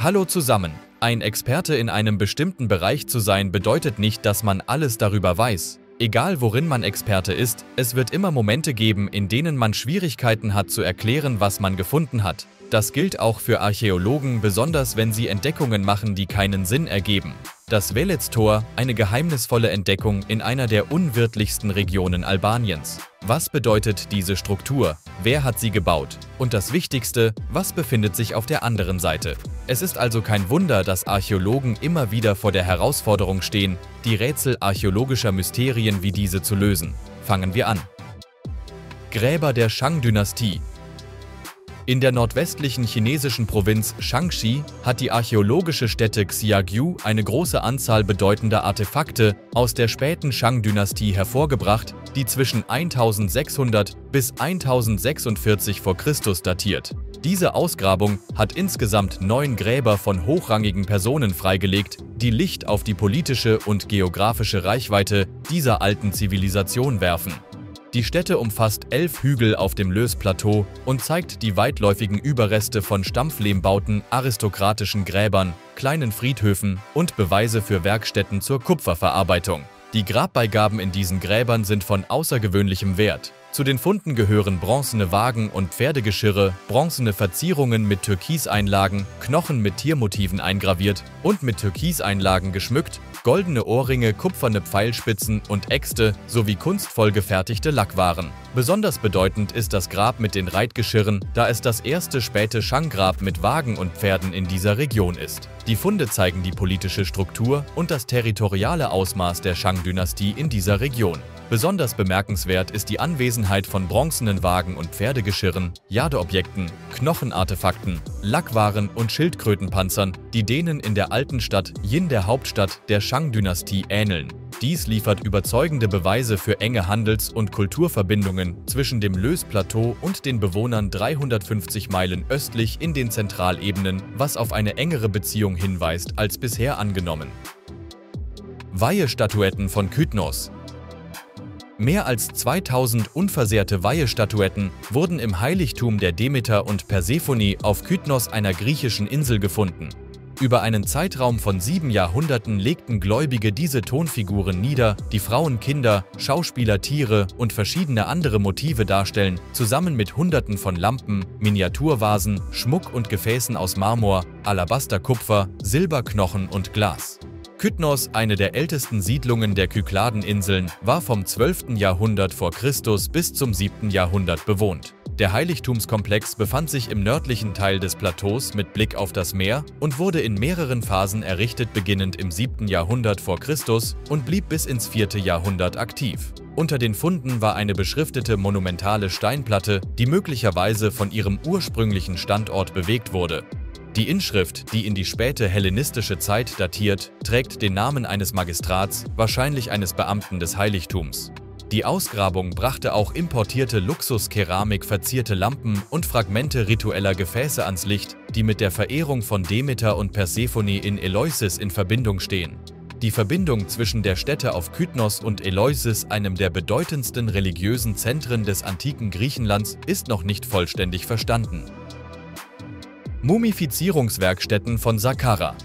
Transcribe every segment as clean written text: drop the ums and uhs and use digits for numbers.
Hallo zusammen! Ein Experte in einem bestimmten Bereich zu sein bedeutet nicht, dass man alles darüber weiß. Egal worin man Experte ist, es wird immer Momente geben, in denen man Schwierigkeiten hat zu erklären, was man gefunden hat. Das gilt auch für Archäologen, besonders wenn sie Entdeckungen machen, die keinen Sinn ergeben. Das Velez-Tor, eine geheimnisvolle Entdeckung in einer der unwirtlichsten Regionen Albaniens. Was bedeutet diese Struktur? Wer hat sie gebaut? Und das Wichtigste, was befindet sich auf der anderen Seite? Es ist also kein Wunder, dass Archäologen immer wieder vor der Herausforderung stehen, die Rätsel archäologischer Mysterien wie diese zu lösen. Fangen wir an. Gräber der Shang-Dynastie. In der nordwestlichen chinesischen Provinz Shaanxi hat die archäologische Stätte Xiaqiu eine große Anzahl bedeutender Artefakte aus der späten Shang-Dynastie hervorgebracht, die zwischen 1600 bis 1046 v. Chr. datiert. Diese Ausgrabung hat insgesamt 9 Gräber von hochrangigen Personen freigelegt, die Licht auf die politische und geografische Reichweite dieser alten Zivilisation werfen. Die Stätte umfasst 11 Hügel auf dem Lös-Plateau und zeigt die weitläufigen Überreste von Stampflehmbauten, aristokratischen Gräbern, kleinen Friedhöfen und Beweise für Werkstätten zur Kupferverarbeitung. Die Grabbeigaben in diesen Gräbern sind von außergewöhnlichem Wert. Zu den Funden gehören bronzene Wagen und Pferdegeschirre, bronzene Verzierungen mit Türkiseinlagen, Knochen mit Tiermotiven eingraviert und mit Türkiseinlagen geschmückt, goldene Ohrringe, kupferne Pfeilspitzen und Äxte sowie kunstvoll gefertigte Lackwaren. Besonders bedeutend ist das Grab mit den Reitgeschirren, da es das erste späte Shang-Grab mit Wagen und Pferden in dieser Region ist. Die Funde zeigen die politische Struktur und das territoriale Ausmaß der Shang-Dynastie in dieser Region. Besonders bemerkenswert ist die Anwesenheit von bronzenen Wagen und Pferdegeschirren, Jadeobjekten, Knochenartefakten, Lackwaren und Schildkrötenpanzern, die denen in der alten Stadt Yin, der Hauptstadt der Shang-Dynastie, ähneln. Dies liefert überzeugende Beweise für enge Handels- und Kulturverbindungen zwischen dem Lös-Plateau und den Bewohnern 350 Meilen östlich in den Zentralebenen, was auf eine engere Beziehung hinweist als bisher angenommen. Weihestatuetten von Kythnos. Mehr als 2000 unversehrte Weihestatuetten wurden im Heiligtum der Demeter und Persephone auf Kythnos, einer griechischen Insel, gefunden. Über einen Zeitraum von 7 Jahrhunderten legten Gläubige diese Tonfiguren nieder, die Frauen, Kinder, Schauspieler, Tiere und verschiedene andere Motive darstellen, zusammen mit Hunderten von Lampen, Miniaturvasen, Schmuck und Gefäßen aus Marmor, Alabasterkupfer, Silberknochen und Glas. Kythnos, eine der ältesten Siedlungen der Kykladeninseln, war vom 12. Jahrhundert v. Chr. bis zum 7. Jahrhundert bewohnt. Der Heiligtumskomplex befand sich im nördlichen Teil des Plateaus mit Blick auf das Meer und wurde in mehreren Phasen errichtet, beginnend im 7. Jahrhundert v. Chr. und blieb bis ins 4. Jahrhundert aktiv. Unter den Funden war eine beschriftete monumentale Steinplatte, die möglicherweise von ihrem ursprünglichen Standort bewegt wurde. Die Inschrift, die in die späte hellenistische Zeit datiert, trägt den Namen eines Magistrats, wahrscheinlich eines Beamten des Heiligtums. Die Ausgrabung brachte auch importierte Luxuskeramik, verzierte Lampen und Fragmente ritueller Gefäße ans Licht, die mit der Verehrung von Demeter und Persephone in Eleusis in Verbindung stehen. Die Verbindung zwischen der Stätte auf Kythnos und Eleusis, einem der bedeutendsten religiösen Zentren des antiken Griechenlands, ist noch nicht vollständig verstanden. Mumifizierungswerkstätten von Saqqara.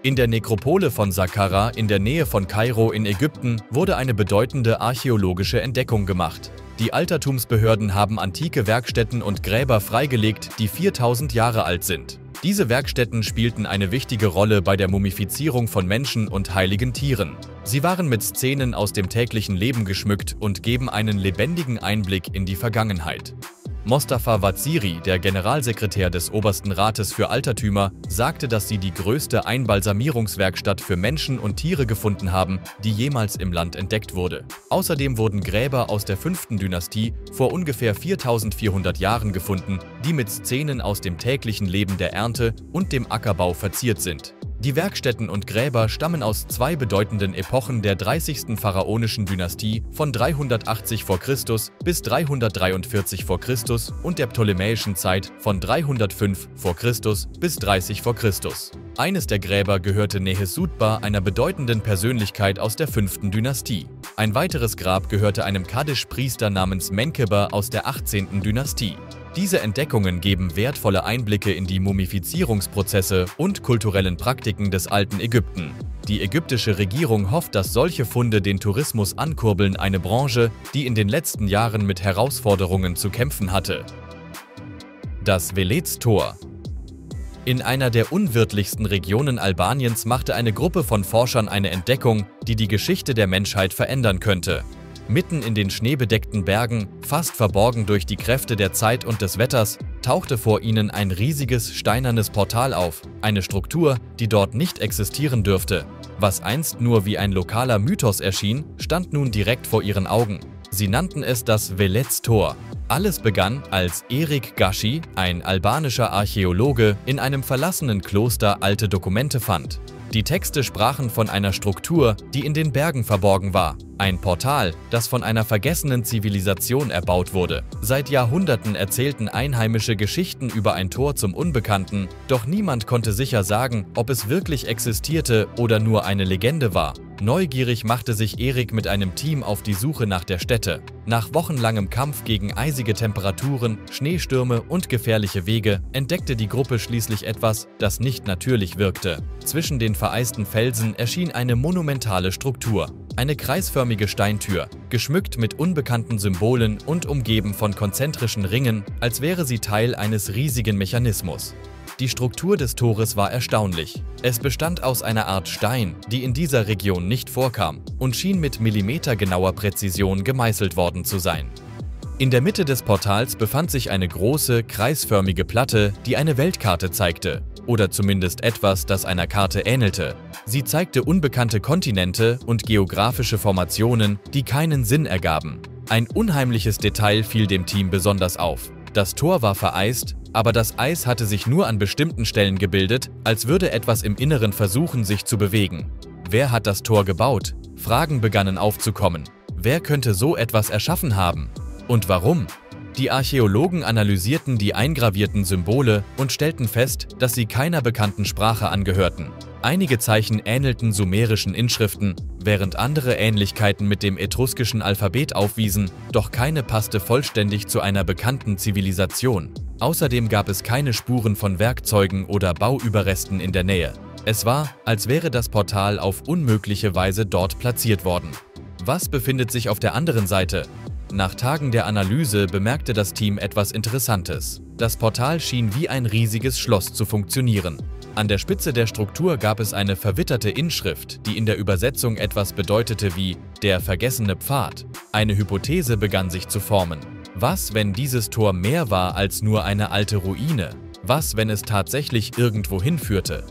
In der Nekropole von Saqqara in der Nähe von Kairo in Ägypten wurde eine bedeutende archäologische Entdeckung gemacht. Die Altertumsbehörden haben antike Werkstätten und Gräber freigelegt, die 4000 Jahre alt sind. Diese Werkstätten spielten eine wichtige Rolle bei der Mumifizierung von Menschen und heiligen Tieren. Sie waren mit Szenen aus dem täglichen Leben geschmückt und geben einen lebendigen Einblick in die Vergangenheit. Mostafa Vaziri, der Generalsekretär des Obersten Rates für Altertümer, sagte, dass sie die größte Einbalsamierungswerkstatt für Menschen und Tiere gefunden haben, die jemals im Land entdeckt wurde. Außerdem wurden Gräber aus der 5. Dynastie vor ungefähr 4400 Jahren gefunden, die mit Szenen aus dem täglichen Leben der Ernte und dem Ackerbau verziert sind. Die Werkstätten und Gräber stammen aus 2 bedeutenden Epochen der 30. pharaonischen Dynastie von 380 v. Chr. bis 343 v. Chr. und der ptolemäischen Zeit von 305 v. Chr. bis 30 v. Chr. Eines der Gräber gehörte Nehesutba, einer bedeutenden Persönlichkeit aus der 5. Dynastie. Ein weiteres Grab gehörte einem Kaddisch-Priester namens Menkheber aus der 18. Dynastie. Diese Entdeckungen geben wertvolle Einblicke in die Mumifizierungsprozesse und kulturellen Praktiken des alten Ägypten. Die ägyptische Regierung hofft, dass solche Funde den Tourismus ankurbeln, eine Branche, die in den letzten Jahren mit Herausforderungen zu kämpfen hatte. Das Velez-Tor. In einer der unwirtlichsten Regionen Albaniens machte eine Gruppe von Forschern eine Entdeckung, die die Geschichte der Menschheit verändern könnte. Mitten in den schneebedeckten Bergen, fast verborgen durch die Kräfte der Zeit und des Wetters, tauchte vor ihnen ein riesiges steinernes Portal auf, eine Struktur, die dort nicht existieren dürfte. Was einst nur wie ein lokaler Mythos erschien, stand nun direkt vor ihren Augen. Sie nannten es das Velez-Tor. Alles begann, als Erik Gashi, ein albanischer Archäologe, in einem verlassenen Kloster alte Dokumente fand. Die Texte sprachen von einer Struktur, die in den Bergen verborgen war. Ein Portal, das von einer vergessenen Zivilisation erbaut wurde. Seit Jahrhunderten erzählten Einheimische Geschichten über ein Tor zum Unbekannten, doch niemand konnte sicher sagen, ob es wirklich existierte oder nur eine Legende war. Neugierig machte sich Erik mit einem Team auf die Suche nach der Stätte. Nach wochenlangem Kampf gegen eisige Temperaturen, Schneestürme und gefährliche Wege entdeckte die Gruppe schließlich etwas, das nicht natürlich wirkte. Zwischen den vereisten Felsen erschien eine monumentale Struktur. Eine kreisförmige Steintür, geschmückt mit unbekannten Symbolen und umgeben von konzentrischen Ringen, als wäre sie Teil eines riesigen Mechanismus. Die Struktur des Tores war erstaunlich. Es bestand aus einer Art Stein, die in dieser Region nicht vorkam, und schien mit millimetergenauer Präzision gemeißelt worden zu sein. In der Mitte des Portals befand sich eine große, kreisförmige Platte, die eine Weltkarte zeigte, oder zumindest etwas, das einer Karte ähnelte. Sie zeigte unbekannte Kontinente und geografische Formationen, die keinen Sinn ergaben. Ein unheimliches Detail fiel dem Team besonders auf. Das Tor war vereist, aber das Eis hatte sich nur an bestimmten Stellen gebildet, als würde etwas im Inneren versuchen, sich zu bewegen. Wer hat das Tor gebaut? Fragen begannen aufzukommen. Wer könnte so etwas erschaffen haben? Und warum? Die Archäologen analysierten die eingravierten Symbole und stellten fest, dass sie keiner bekannten Sprache angehörten. Einige Zeichen ähnelten sumerischen Inschriften, während andere Ähnlichkeiten mit dem etruskischen Alphabet aufwiesen, doch keine passte vollständig zu einer bekannten Zivilisation. Außerdem gab es keine Spuren von Werkzeugen oder Bauüberresten in der Nähe. Es war, als wäre das Portal auf unmögliche Weise dort platziert worden. Was befindet sich auf der anderen Seite? Nach Tagen der Analyse bemerkte das Team etwas Interessantes. Das Portal schien wie ein riesiges Schloss zu funktionieren. An der Spitze der Struktur gab es eine verwitterte Inschrift, die in der Übersetzung etwas bedeutete wie »der vergessene Pfad«. Eine Hypothese begann sich zu formen. Was, wenn dieses Tor mehr war als nur eine alte Ruine? Was, wenn es tatsächlich irgendwo hinführte?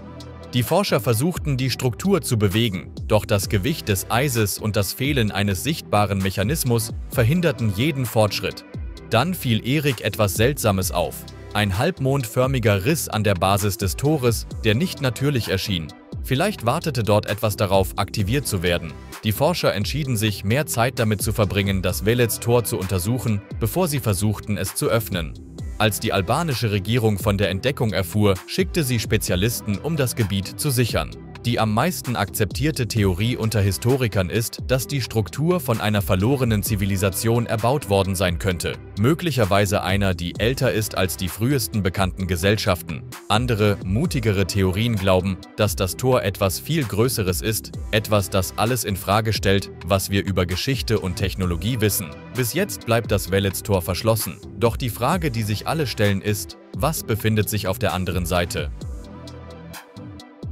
Die Forscher versuchten, die Struktur zu bewegen, doch das Gewicht des Eises und das Fehlen eines sichtbaren Mechanismus verhinderten jeden Fortschritt. Dann fiel Erik etwas Seltsames auf. Ein halbmondförmiger Riss an der Basis des Tores, der nicht natürlich erschien. Vielleicht wartete dort etwas darauf, aktiviert zu werden. Die Forscher entschieden sich, mehr Zeit damit zu verbringen, das Velez-Tor zu untersuchen, bevor sie versuchten, es zu öffnen. Als die albanische Regierung von der Entdeckung erfuhr, schickte sie Spezialisten, um das Gebiet zu sichern. Die am meisten akzeptierte Theorie unter Historikern ist, dass die Struktur von einer verlorenen Zivilisation erbaut worden sein könnte. Möglicherweise einer, die älter ist als die frühesten bekannten Gesellschaften. Andere, mutigere Theorien glauben, dass das Tor etwas viel Größeres ist, etwas, das alles in Frage stellt, was wir über Geschichte und Technologie wissen. Bis jetzt bleibt das Velez-Tor verschlossen. Doch die Frage, die sich alle stellen, ist, was befindet sich auf der anderen Seite?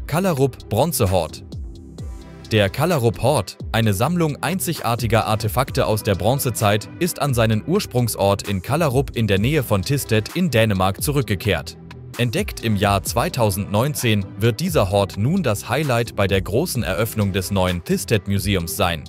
Kalarup Bronzehort. Der Kalarup Hort, eine Sammlung einzigartiger Artefakte aus der Bronzezeit, ist an seinen Ursprungsort in Kalarup in der Nähe von Thisted in Dänemark zurückgekehrt. Entdeckt im Jahr 2019 wird dieser Hort nun das Highlight bei der großen Eröffnung des neuen Thisted Museums sein.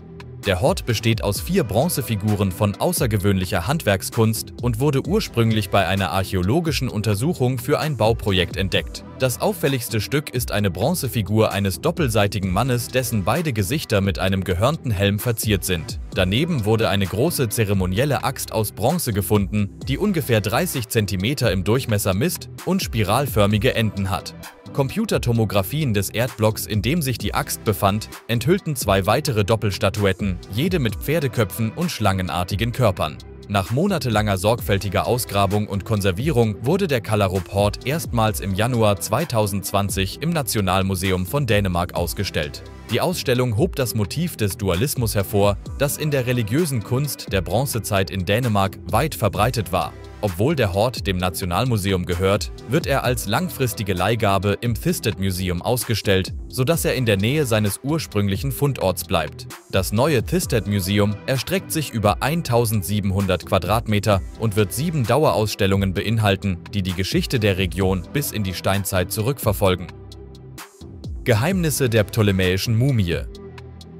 Der Hort besteht aus 4 Bronzefiguren von außergewöhnlicher Handwerkskunst und wurde ursprünglich bei einer archäologischen Untersuchung für ein Bauprojekt entdeckt. Das auffälligste Stück ist eine Bronzefigur eines doppelseitigen Mannes, dessen beide Gesichter mit einem gehörnten Helm verziert sind. Daneben wurde eine große zeremonielle Axt aus Bronze gefunden, die ungefähr 30 cm im Durchmesser misst und spiralförmige Enden hat. Computertomographien des Erdblocks, in dem sich die Axt befand, enthüllten 2 weitere Doppelstatuetten, jede mit Pferdeköpfen und schlangenartigen Körpern. Nach monatelanger sorgfältiger Ausgrabung und Konservierung wurde der Kallerup-Hort erstmals im Januar 2020 im Nationalmuseum von Dänemark ausgestellt. Die Ausstellung hob das Motiv des Dualismus hervor, das in der religiösen Kunst der Bronzezeit in Dänemark weit verbreitet war. Obwohl der Hort dem Nationalmuseum gehört, wird er als langfristige Leihgabe im Thisted Museum ausgestellt, sodass er in der Nähe seines ursprünglichen Fundorts bleibt. Das neue Thisted Museum erstreckt sich über 1700 Quadratmeter und wird 7 Dauerausstellungen beinhalten, die die Geschichte der Region bis in die Steinzeit zurückverfolgen. Geheimnisse der ptolemäischen Mumie.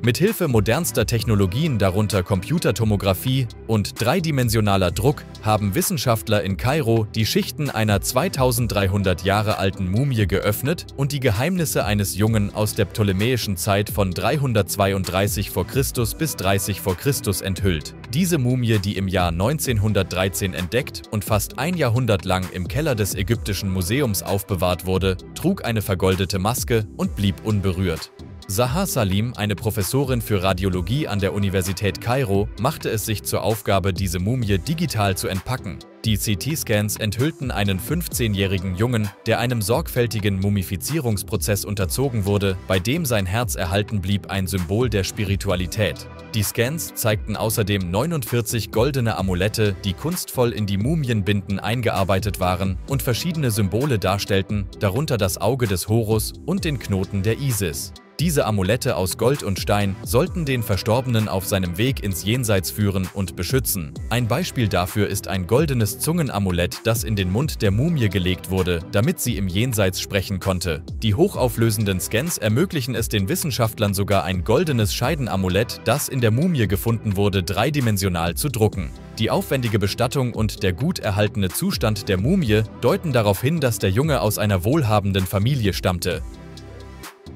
Mithilfe modernster Technologien, darunter Computertomographie und dreidimensionaler Druck, haben Wissenschaftler in Kairo die Schichten einer 2300 Jahre alten Mumie geöffnet und die Geheimnisse eines Jungen aus der ptolemäischen Zeit von 332 v. Chr. bis 30 v. Chr. enthüllt. Diese Mumie, die im Jahr 1913 entdeckt und fast ein Jahrhundert lang im Keller des Ägyptischen Museums aufbewahrt wurde, trug eine vergoldete Maske und blieb unberührt. Zaha Salim, eine Professorin für Radiologie an der Universität Kairo, machte es sich zur Aufgabe, diese Mumie digital zu entpacken. Die CT-Scans enthüllten einen 15-jährigen Jungen, der einem sorgfältigen Mumifizierungsprozess unterzogen wurde, bei dem sein Herz erhalten blieb, ein Symbol der Spiritualität. Die Scans zeigten außerdem 49 goldene Amulette, die kunstvoll in die Mumienbinden eingearbeitet waren und verschiedene Symbole darstellten, darunter das Auge des Horus und den Knoten der Isis. Diese Amulette aus Gold und Stein sollten den Verstorbenen auf seinem Weg ins Jenseits führen und beschützen. Ein Beispiel dafür ist ein goldenes Zungenamulett, das in den Mund der Mumie gelegt wurde, damit sie im Jenseits sprechen konnte. Die hochauflösenden Scans ermöglichen es den Wissenschaftlern sogar, ein goldenes Scheidenamulett, das in der Mumie gefunden wurde, dreidimensional zu drucken. Die aufwendige Bestattung und der gut erhaltene Zustand der Mumie deuten darauf hin, dass der Junge aus einer wohlhabenden Familie stammte.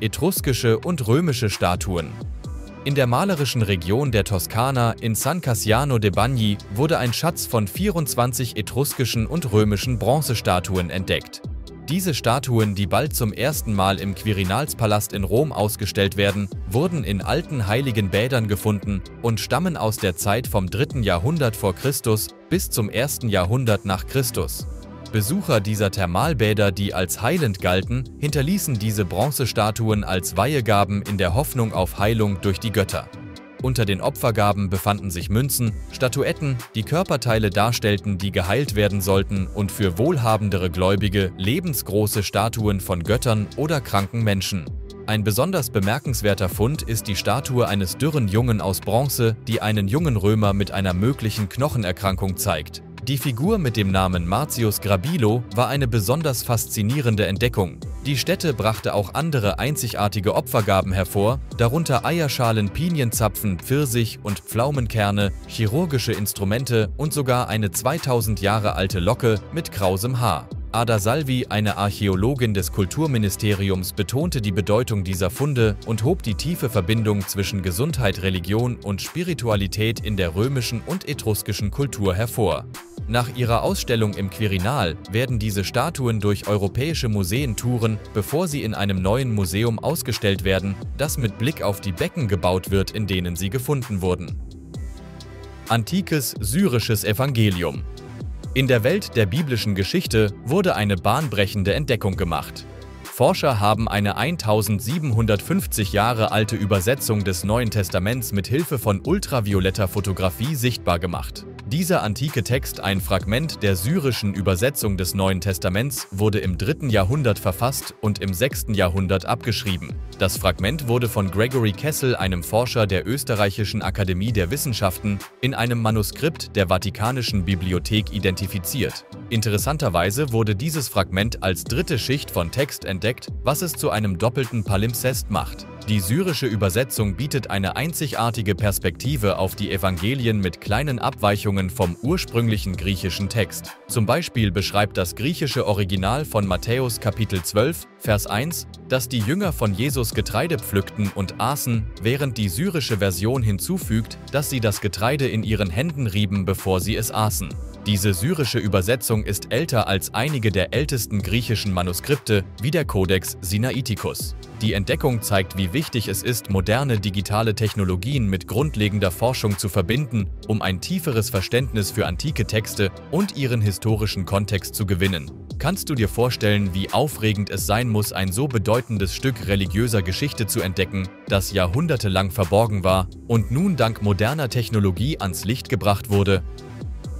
Etruskische und römische Statuen. In der malerischen Region der Toskana in San Cassiano de Bagni wurde ein Schatz von 24 etruskischen und römischen Bronzestatuen entdeckt. Diese Statuen, die bald zum ersten Mal im Quirinalspalast in Rom ausgestellt werden, wurden in alten heiligen Bädern gefunden und stammen aus der Zeit vom 3. Jahrhundert vor Christus bis zum 1. Jahrhundert nach Christus. Besucher dieser Thermalbäder, die als heilend galten, hinterließen diese Bronzestatuen als Weihegaben in der Hoffnung auf Heilung durch die Götter. Unter den Opfergaben befanden sich Münzen, Statuetten, die Körperteile darstellten, die geheilt werden sollten, und für wohlhabendere Gläubige lebensgroße Statuen von Göttern oder kranken Menschen. Ein besonders bemerkenswerter Fund ist die Statue eines dürren Jungen aus Bronze, die einen jungen Römer mit einer möglichen Knochenerkrankung zeigt. Die Figur mit dem Namen Marcius Grabilo war eine besonders faszinierende Entdeckung. Die Stätte brachte auch andere einzigartige Opfergaben hervor, darunter Eierschalen, Pinienzapfen, Pfirsich- und Pflaumenkerne, chirurgische Instrumente und sogar eine 2000 Jahre alte Locke mit krausem Haar. Ada Salvi, eine Archäologin des Kulturministeriums, betonte die Bedeutung dieser Funde und hob die tiefe Verbindung zwischen Gesundheit, Religion und Spiritualität in der römischen und etruskischen Kultur hervor. Nach ihrer Ausstellung im Quirinal werden diese Statuen durch europäische Museen touren, bevor sie in einem neuen Museum ausgestellt werden, das mit Blick auf die Becken gebaut wird, in denen sie gefunden wurden. Antikes syrisches Evangelium. In der Welt der biblischen Geschichte wurde eine bahnbrechende Entdeckung gemacht. Forscher haben eine 1750 Jahre alte Übersetzung des Neuen Testaments mit Hilfe von ultravioletter Fotografie sichtbar gemacht. Dieser antike Text, ein Fragment der syrischen Übersetzung des Neuen Testaments, wurde im 3. Jahrhundert verfasst und im 6. Jahrhundert abgeschrieben. Das Fragment wurde von Gregory Kessel, einem Forscher der Österreichischen Akademie der Wissenschaften, in einem Manuskript der Vatikanischen Bibliothek identifiziert. Interessanterweise wurde dieses Fragment als dritte Schicht von Text entdeckt, was es zu einem doppelten Palimpsest macht. Die syrische Übersetzung bietet eine einzigartige Perspektive auf die Evangelien mit kleinen Abweichungen vom ursprünglichen griechischen Text. Zum Beispiel beschreibt das griechische Original von Matthäus Kapitel 12, Vers 1, dass die Jünger von Jesus Getreide pflückten und aßen, während die syrische Version hinzufügt, dass sie das Getreide in ihren Händen rieben, bevor sie es aßen. Diese syrische Übersetzung ist älter als einige der ältesten griechischen Manuskripte, wie der Codex Sinaiticus. Die Entdeckung zeigt, wie wichtig es ist, moderne digitale Technologien mit grundlegender Forschung zu verbinden, um ein tieferes Verständnis für antike Texte und ihren historischen Kontext zu gewinnen. Kannst du dir vorstellen, wie aufregend es sein muss, ein so bedeutendes Stück religiöser Geschichte zu entdecken, das jahrhundertelang verborgen war und nun dank moderner Technologie ans Licht gebracht wurde?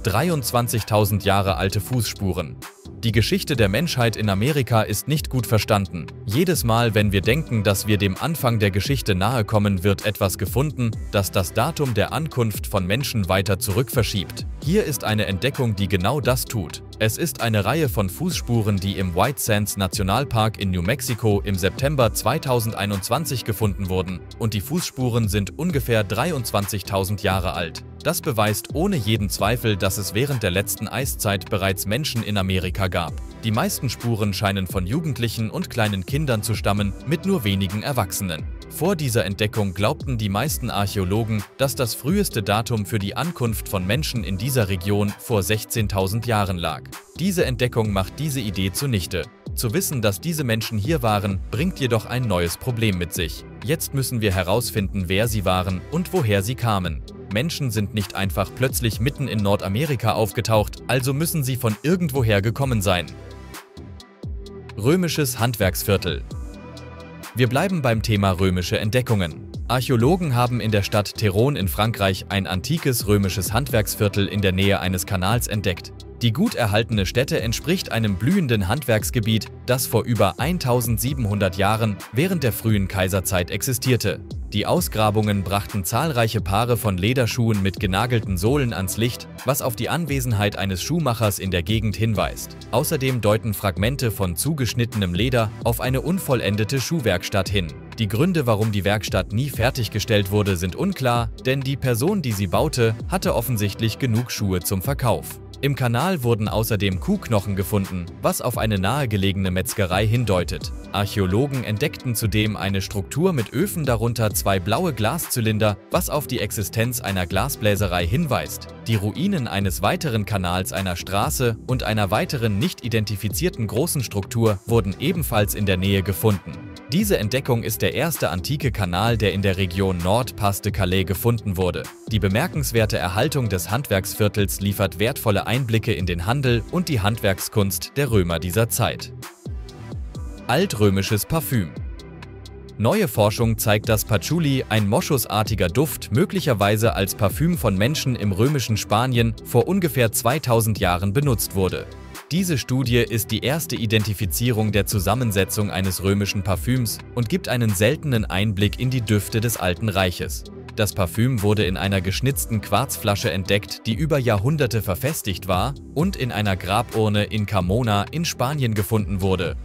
23.000 Jahre alte Fußspuren. Die Geschichte der Menschheit in Amerika ist nicht gut verstanden. Jedes Mal, wenn wir denken, dass wir dem Anfang der Geschichte nahe kommen, wird etwas gefunden, das das Datum der Ankunft von Menschen weiter zurück verschiebt. Hier ist eine Entdeckung, die genau das tut. Es ist eine Reihe von Fußspuren, die im White Sands Nationalpark in New Mexico im September 2021 gefunden wurden, und die Fußspuren sind ungefähr 23.000 Jahre alt. Das beweist ohne jeden Zweifel, dass es während der letzten Eiszeit bereits Menschen in Amerika gab. Die meisten Spuren scheinen von Jugendlichen und kleinen Kindern zu stammen, mit nur wenigen Erwachsenen. Vor dieser Entdeckung glaubten die meisten Archäologen, dass das früheste Datum für die Ankunft von Menschen in dieser Region vor 16.000 Jahren lag. Diese Entdeckung macht diese Idee zunichte. Zu wissen, dass diese Menschen hier waren, bringt jedoch ein neues Problem mit sich. Jetzt müssen wir herausfinden, wer sie waren und woher sie kamen. Menschen sind nicht einfach plötzlich mitten in Nordamerika aufgetaucht, also müssen sie von irgendwoher gekommen sein. Römisches Handwerksviertel. Wir bleiben beim Thema römische Entdeckungen. Archäologen haben in der Stadt Teron in Frankreich ein antikes römisches Handwerksviertel in der Nähe eines Kanals entdeckt. Die gut erhaltene Stätte entspricht einem blühenden Handwerksgebiet, das vor über 1700 Jahren während der frühen Kaiserzeit existierte. Die Ausgrabungen brachten zahlreiche Paare von Lederschuhen mit genagelten Sohlen ans Licht, was auf die Anwesenheit eines Schuhmachers in der Gegend hinweist. Außerdem deuten Fragmente von zugeschnittenem Leder auf eine unvollendete Schuhwerkstatt hin. Die Gründe, warum die Werkstatt nie fertiggestellt wurde, sind unklar, denn die Person, die sie baute, hatte offensichtlich genug Schuhe zum Verkauf. Im Kanal wurden außerdem Kuhknochen gefunden, was auf eine nahegelegene Metzgerei hindeutet. Archäologen entdeckten zudem eine Struktur mit Öfen, darunter 2 blaue Glaszylinder, was auf die Existenz einer Glasbläserei hinweist. Die Ruinen eines weiteren Kanals, einer Straße und einer weiteren nicht identifizierten großen Struktur wurden ebenfalls in der Nähe gefunden. Diese Entdeckung ist der erste antike Kanal, der in der Region Nord-Pas-de-Calais gefunden wurde. Die bemerkenswerte Erhaltung des Handwerksviertels liefert wertvolle Einblicke in den Handel und die Handwerkskunst der Römer dieser Zeit. Altrömisches Parfüm. Neue Forschung zeigt, dass Patchouli, ein moschusartiger Duft, möglicherweise als Parfüm von Menschen im römischen Spanien vor ungefähr 2000 Jahren benutzt wurde. Diese Studie ist die erste Identifizierung der Zusammensetzung eines römischen Parfüms und gibt einen seltenen Einblick in die Düfte des Alten Reiches. Das Parfüm wurde in einer geschnitzten Quarzflasche entdeckt, die über Jahrhunderte verfestigt war und in einer Graburne in Carmona in Spanien gefunden wurde.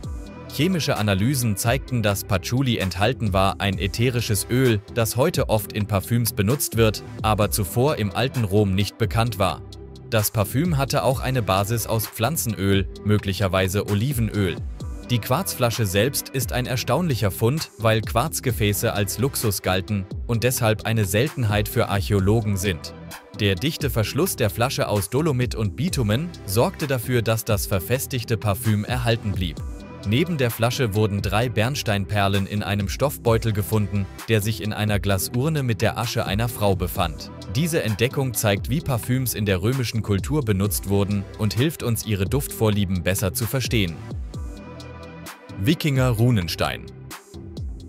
Chemische Analysen zeigten, dass Patchouli enthalten war, ein ätherisches Öl, das heute oft in Parfüms benutzt wird, aber zuvor im alten Rom nicht bekannt war. Das Parfüm hatte auch eine Basis aus Pflanzenöl, möglicherweise Olivenöl. Die Quarzflasche selbst ist ein erstaunlicher Fund, weil Quarzgefäße als Luxus galten und deshalb eine Seltenheit für Archäologen sind. Der dichte Verschluss der Flasche aus Dolomit und Bitumen sorgte dafür, dass das verfestigte Parfüm erhalten blieb. Neben der Flasche wurden 3 Bernsteinperlen in einem Stoffbeutel gefunden, der sich in einer Glasurne mit der Asche einer Frau befand. Diese Entdeckung zeigt, wie Parfüms in der römischen Kultur benutzt wurden und hilft uns, ihre Duftvorlieben besser zu verstehen. Wikinger-Runenstein.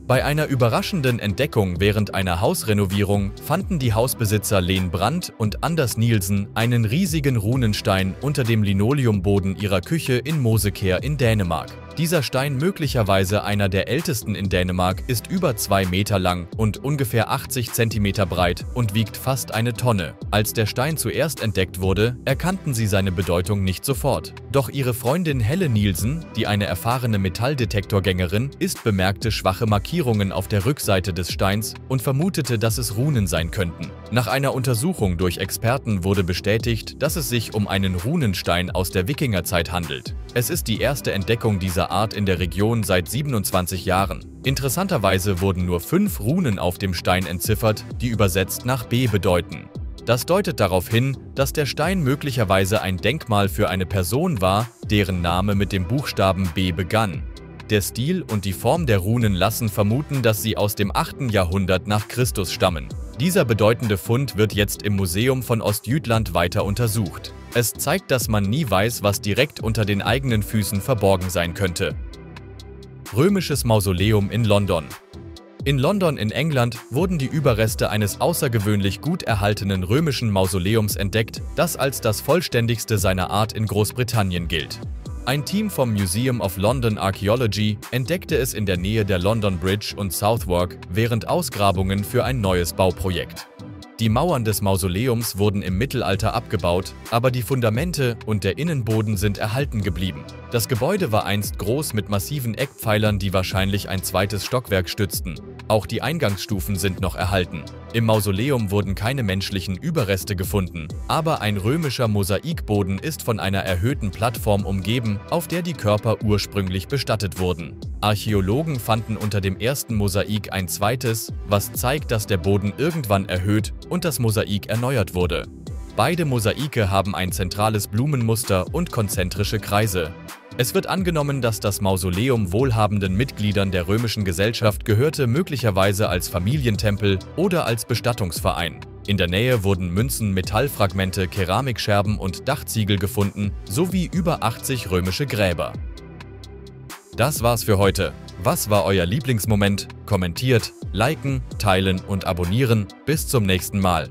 Bei einer überraschenden Entdeckung während einer Hausrenovierung fanden die Hausbesitzer Len Brandt und Anders Nielsen einen riesigen Runenstein unter dem Linoleumboden ihrer Küche in Mosekær in Dänemark. Dieser Stein, möglicherweise einer der ältesten in Dänemark, ist über 2 Meter lang und ungefähr 80 Zentimeter breit und wiegt fast eine Tonne. Als der Stein zuerst entdeckt wurde, erkannten sie seine Bedeutung nicht sofort. Doch ihre Freundin Helle Nielsen, die eine erfahrene Metalldetektorgängerin ist, bemerkte schwache Markierungen auf der Rückseite des Steins und vermutete, dass es Runen sein könnten. Nach einer Untersuchung durch Experten wurde bestätigt, dass es sich um einen Runenstein aus der Wikingerzeit handelt. Es ist die erste Entdeckung dieser Art in der Region seit 27 Jahren. Interessanterweise wurden nur 5 Runen auf dem Stein entziffert, die übersetzt nach B bedeuten. Das deutet darauf hin, dass der Stein möglicherweise ein Denkmal für eine Person war, deren Name mit dem Buchstaben B begann. Der Stil und die Form der Runen lassen vermuten, dass sie aus dem 8. Jahrhundert nach Christus stammen. Dieser bedeutende Fund wird jetzt im Museum von Ostjütland weiter untersucht. Es zeigt, dass man nie weiß, was direkt unter den eigenen Füßen verborgen sein könnte. Römisches Mausoleum in London. In London in England wurden die Überreste eines außergewöhnlich gut erhaltenen römischen Mausoleums entdeckt, das als das vollständigste seiner Art in Großbritannien gilt. Ein Team vom Museum of London Archaeology entdeckte es in der Nähe der London Bridge und Southwark während Ausgrabungen für ein neues Bauprojekt. Die Mauern des Mausoleums wurden im Mittelalter abgebaut, aber die Fundamente und der Innenboden sind erhalten geblieben. Das Gebäude war einst groß mit massiven Eckpfeilern, die wahrscheinlich ein zweites Stockwerk stützten. Auch die Eingangsstufen sind noch erhalten. Im Mausoleum wurden keine menschlichen Überreste gefunden, aber ein römischer Mosaikboden ist von einer erhöhten Plattform umgeben, auf der die Körper ursprünglich bestattet wurden. Archäologen fanden unter dem ersten Mosaik ein zweites, was zeigt, dass der Boden irgendwann erhöht und das Mosaik erneuert wurde. Beide Mosaike haben ein zentrales Blumenmuster und konzentrische Kreise. Es wird angenommen, dass das Mausoleum wohlhabenden Mitgliedern der römischen Gesellschaft gehörte, möglicherweise als Familientempel oder als Bestattungsverein. In der Nähe wurden Münzen, Metallfragmente, Keramikscherben und Dachziegel gefunden, sowie über 80 römische Gräber. Das war's für heute. Was war euer Lieblingsmoment? Kommentiert, liken, teilen und abonnieren. Bis zum nächsten Mal.